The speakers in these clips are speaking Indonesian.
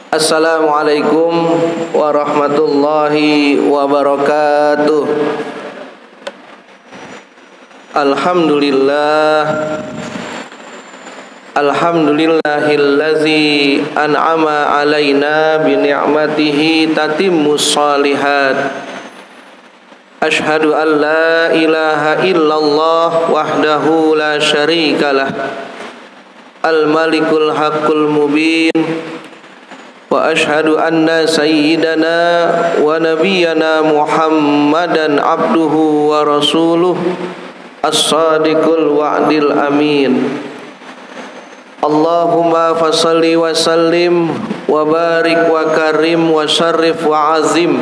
Assalamualaikum warahmatullahi wabarakatuh. Alhamdulillahillazi an'ama alaina bi ni'matihi tatimmus shalihat. Ashhadu an la ilaha illallah wahdahu la syarikalah. Al-malikul haqqul mubin. Wa ashhadu anna sayyidana wa nabiyyana Muhammadan abduhu wa rasuluh as-sadiqul wa'dil amin. Allahumma fasalli wa sallim wa barik wa karim wa syarrif wa azim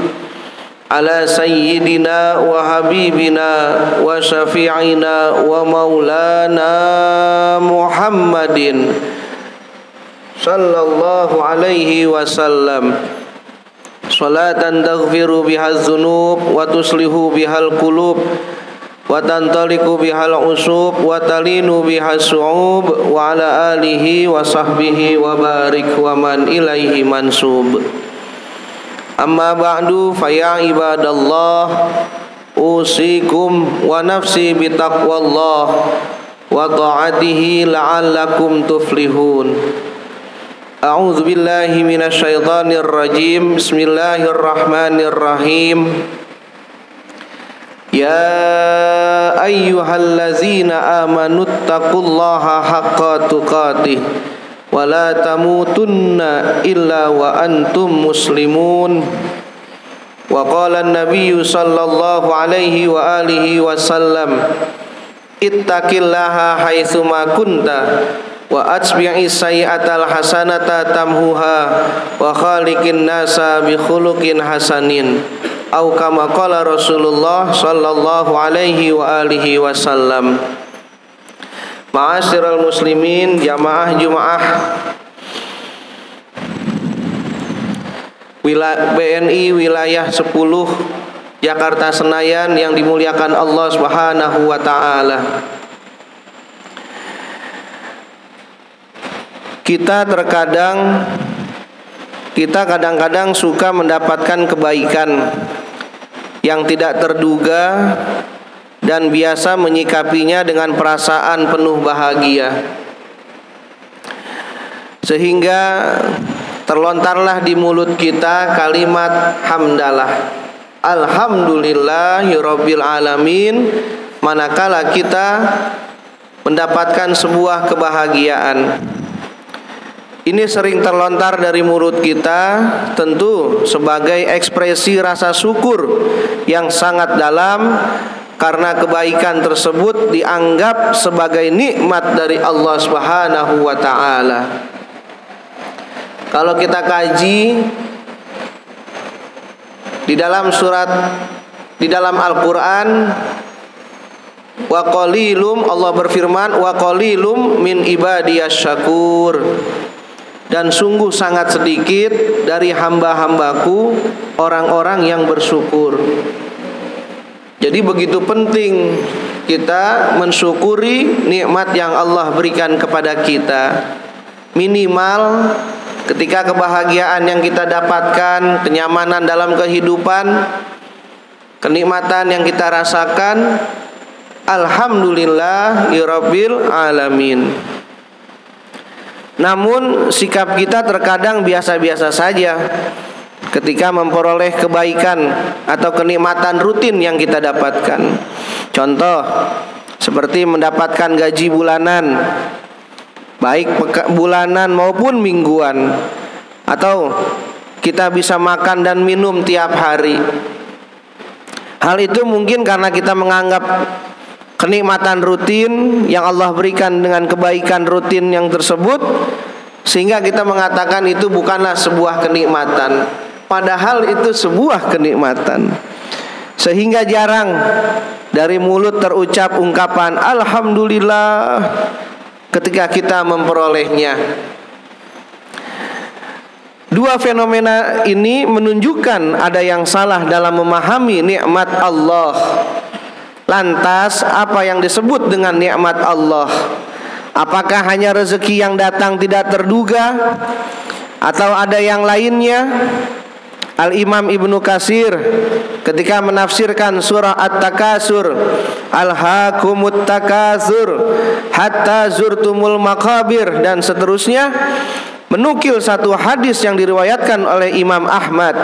ala sayyidina wa habibina wa syafi'ina wa maulana Muhammadin sallallahu alaihi wasallam, salatan taghfiru bihal dzunub wa tuslihu bihal qulub wa tantaliqu bihal usub wa talinu bihal su'ub wa ala alihi wa sahbihi wa barik wa man ilaihi mansub. Amma ba'du fa ya ibadallah, usikum wa nafsi bitaqwallah wa ta'atihi la'allakum tuflihun. A'udzu billahi minasy syaithanir rajim. Bismillahirrahmanirrahim. Ya ayyuhallazina amanuttaqullaha haqqa tuqatih wa la tamutunna illa wa antum muslimun. Wa qala an-nabiyyu sallallahu alaihi wa alihi wasallam, ittaqillaha haitsu ma kunta wa atbi'is sayyi'atal hasanata tamhuha wa khaliqin nasa bi khuluqin hasanin, au kama qala Rasulullah sallallahu alaihi wa alihi wasallam. Ma'asyiral muslimin, jamaah Jumaah BNI wilayah 10 Jakarta Senayan yang dimuliakan Allah Subhanahu wa taala. Kita kadang-kadang suka mendapatkan kebaikan yang tidak terduga dan biasa menyikapinya dengan perasaan penuh bahagia, sehingga terlontarlah di mulut kita kalimat hamdalah, alhamdulillahirabbil alamin, manakala kita mendapatkan sebuah kebahagiaan. Ini sering terlontar dari mulut kita, tentu sebagai ekspresi rasa syukur yang sangat dalam, karena kebaikan tersebut dianggap sebagai nikmat dari Allah Subhanahu wa taala. Kalau kita kaji di dalam Al-Qur'an, wa qalilum, Allah berfirman, wa qalilum min ibadiyasy syakur, dan sungguh sangat sedikit dari hamba-hambaku orang-orang yang bersyukur. Jadi begitu penting kita mensyukuri nikmat yang Allah berikan kepada kita. Minimal ketika kebahagiaan yang kita dapatkan, kenyamanan dalam kehidupan, kenikmatan yang kita rasakan, alhamdulillahirabbil alamin. Namun sikap kita terkadang biasa-biasa saja ketika memperoleh kebaikan atau kenikmatan rutin yang kita dapatkan. Contoh seperti mendapatkan gaji bulanan, baik bulanan maupun mingguan, atau kita bisa makan dan minum tiap hari. Hal itu mungkin karena kita menganggap kenikmatan rutin yang Allah berikan dengan kebaikan rutin yang tersebut, sehingga kita mengatakan itu bukanlah sebuah kenikmatan, padahal itu sebuah kenikmatan. Sehingga jarang dari mulut terucap ungkapan alhamdulillah ketika kita memperolehnya. Dua fenomena ini menunjukkan ada yang salah dalam memahami nikmat Allah. Lantas apa yang disebut dengan nikmat Allah? Apakah hanya rezeki yang datang tidak terduga, Atau ada yang lainnya, Al-Imam Ibnu Katsir ketika menafsirkan surah At-Takasur, Alhaakumut takasur hatta zurtumul maqabir, dan seterusnya, menukil satu hadis yang diriwayatkan oleh Imam Ahmad.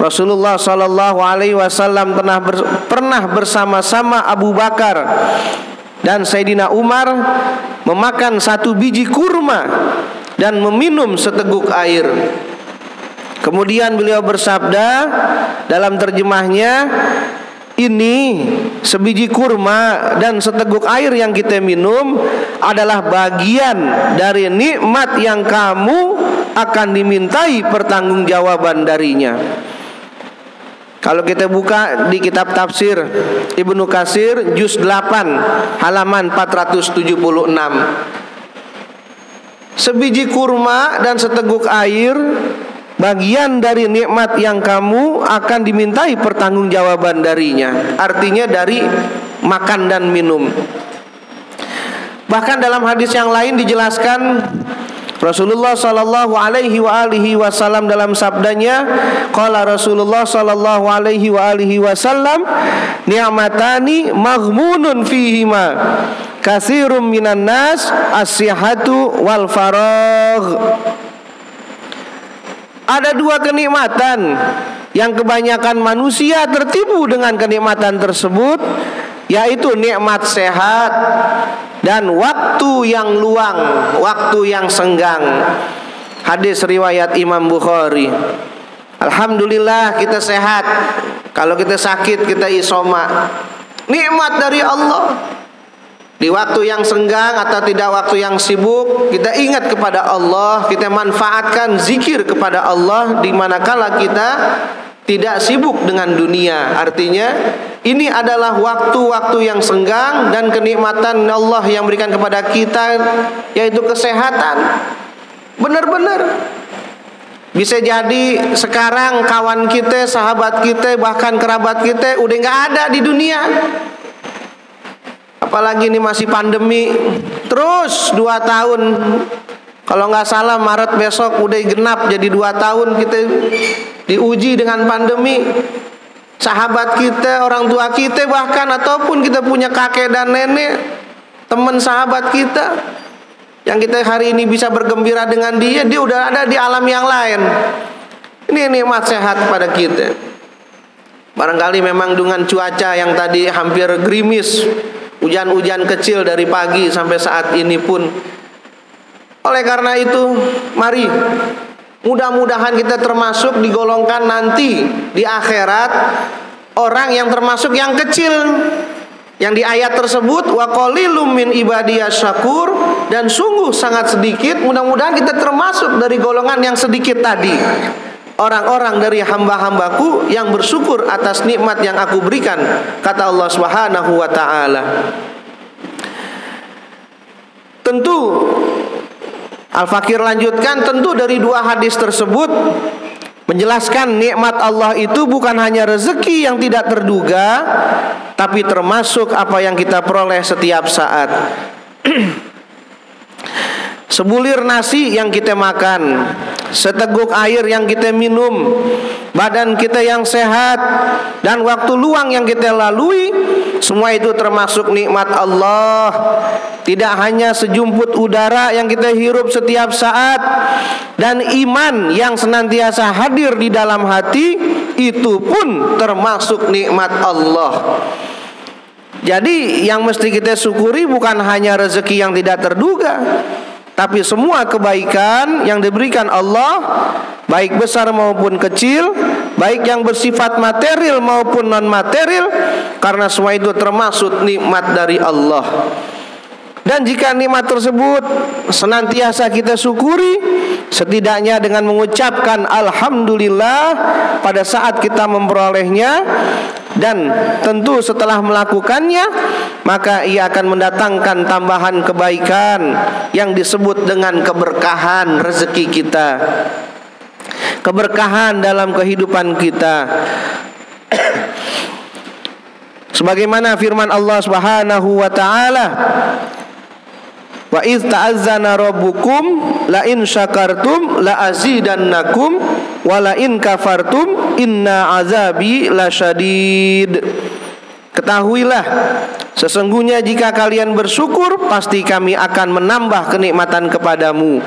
Rasulullah Shallallahu Alaihi Wasallam pernah bersama-sama Abu Bakar dan Sayyidina Umar memakan satu biji kurma dan meminum seteguk air. Kemudian beliau bersabda dalam terjemahnya, ini sebiji kurma dan seteguk air yang kita minum adalah bagian dari nikmat yang kamu akan dimintai pertanggungjawaban darinya. Kalau kita buka di kitab tafsir Ibnu Katsir juz 8 halaman 476, sebiji kurma dan seteguk air bagian dari nikmat yang kamu akan dimintai pertanggungjawaban darinya. Artinya dari makan dan minum. Bahkan dalam hadis yang lain dijelaskan, Rasulullah Shallallahu Alaihi Wasallam dalam sabdanya, qala Rasulullah Shallallahu Alaihi Wasallam, ni'matani maghmunun fihima katsirum minan nas as-sihhatu wal faragh. Ada dua kenikmatan yang kebanyakan manusia tertipu dengan kenikmatan tersebut, yaitu nikmat sehat dan waktu yang luang, waktu yang senggang. Hadis riwayat Imam Bukhari. Alhamdulillah kita sehat. Kalau kita sakit kita isoma. Nikmat dari Allah. Di waktu yang senggang atau tidak waktu yang sibuk, kita ingat kepada Allah, kita manfaatkan zikir kepada Allah di manakala kita tidak sibuk dengan dunia. Artinya ini adalah waktu-waktu yang senggang dan kenikmatan Allah yang berikan kepada kita, yaitu kesehatan. Benar-benar bisa jadi sekarang kawan kita, sahabat kita, bahkan kerabat kita udah gak ada di dunia. Apalagi ini masih pandemi. Terus 2 tahun, kalau gak salah Maret besok udah genap jadi 2 tahun kita diuji dengan pandemi. Sahabat kita, orang tua kita bahkan, ataupun kita punya kakek dan nenek, teman sahabat kita yang kita hari ini bisa bergembira dengan dia, dia udah ada di alam yang lain. Ini nikmat sehat pada kita. Barangkali memang dengan cuaca yang tadi hampir gerimis, hujan-hujan kecil dari pagi sampai saat ini pun. Oleh karena itu, mari mudah-mudahan kita termasuk digolongkan nanti di akhirat orang yang termasuk yang kecil yang di ayat tersebut, wa qalilum min ibadiyas syakur, dan sungguh sangat sedikit. Mudah-mudahan kita termasuk dari golongan yang sedikit tadi, orang-orang dari hamba-hambaku yang bersyukur atas nikmat yang aku berikan, kata Allah Subhanahu wa ta'ala. Tentu Al-Fakir lanjutkan, tentu dari 2 hadis tersebut menjelaskan nikmat Allah itu bukan hanya rezeki yang tidak terduga, tapi termasuk apa yang kita peroleh setiap saat. Sebulir nasi yang kita makan, seteguk air yang kita minum, badan kita yang sehat, dan waktu luang yang kita lalui, semua itu termasuk nikmat Allah. Tidak hanya sejumput udara yang kita hirup setiap saat, dan iman yang senantiasa hadir di dalam hati, itu pun termasuk nikmat Allah. Jadi yang mesti kita syukuri bukan hanya rezeki yang tidak terduga, tapi semua kebaikan yang diberikan Allah, baik besar maupun kecil, baik yang bersifat material maupun non material, karena semua itu termasuk nikmat dari Allah. Dan jika nikmat tersebut senantiasa kita syukuri, setidaknya dengan mengucapkan alhamdulillah pada saat kita memperolehnya, dan tentu setelah melakukannya, maka ia akan mendatangkan tambahan kebaikan yang disebut dengan keberkahan rezeki kita, keberkahan dalam kehidupan kita. Sebagaimana firman Allah Subhanahu wa ta'ala, Wa idz ta'azzana rabbukum la in syakartum la azidannakum wa la in kafartum inna azabi lasyadid. Ketahuilah, sesungguhnya jika kalian bersyukur, pasti kami akan menambah kenikmatan kepadamu.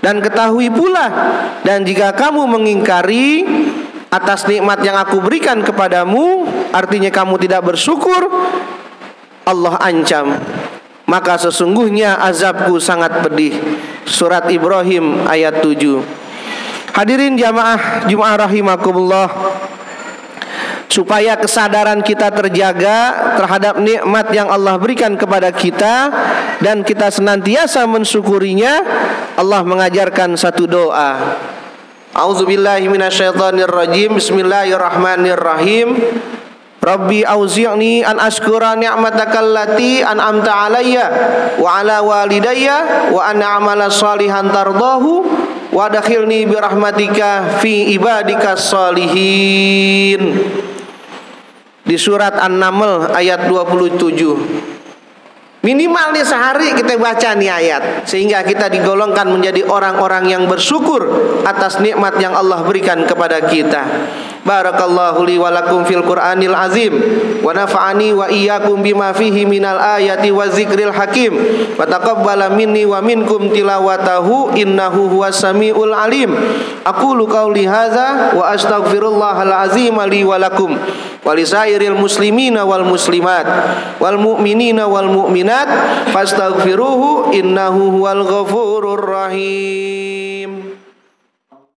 Dan ketahui pula, dan jika kamu mengingkari atas nikmat yang aku berikan kepadamu, artinya kamu tidak bersyukur, Allah ancam, maka sesungguhnya azabku sangat pedih. Surat Ibrahim ayat 7. Hadirin jamaah Jumat rahimakumullah, supaya kesadaran kita terjaga terhadap nikmat yang Allah berikan kepada kita dan kita senantiasa mensyukurinya, Allah mengajarkan satu doa. A'udzubillahi minasyaitonirrajim. Bismillahirrahmanirrahim. Rabbi auzi'ni an ashkura ni'matakal lati an'amta alayya wa ala walidayya wa an a'mala shalihan tardahu wa adkhilni bi rahmatika fi ibadikas shalihin. Di surat An-Naml ayat 27. Minimal nih sehari kita baca nih ayat, sehingga kita digolongkan menjadi orang-orang yang bersyukur atas nikmat yang Allah berikan kepada kita. Barakallahu li wa lakum fil Qur'anil azim wa nafa'ani wa iyyakum bima fihi minal ayati wa zikril hakim wa taqabbala minni wa minkum tilawatahu innahu huwas samiul alim. Aqulu qauli hadza wa astaghfirullahal azim li wa lakum wa lisairil muslimina wal muslimat wal mu'minina wal mu'minat fastaghfiruhu innahu huwal ghafurur rahim.